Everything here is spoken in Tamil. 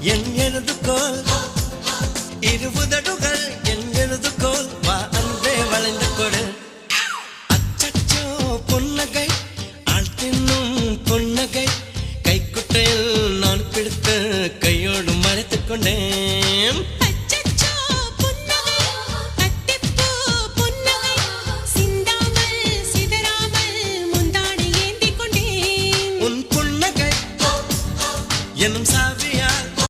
என் எழுதுகோள் இருபுதடுகள் என் எழுதுகோள் வா அன்பே வளைந்து கொடு அச்சச்சோ புன்னகை ஆள் தின்னும் புன்னகை கைக்குட்டையில் நான் பிடித்து கையோடு மறைத்துக் கொண்டேன்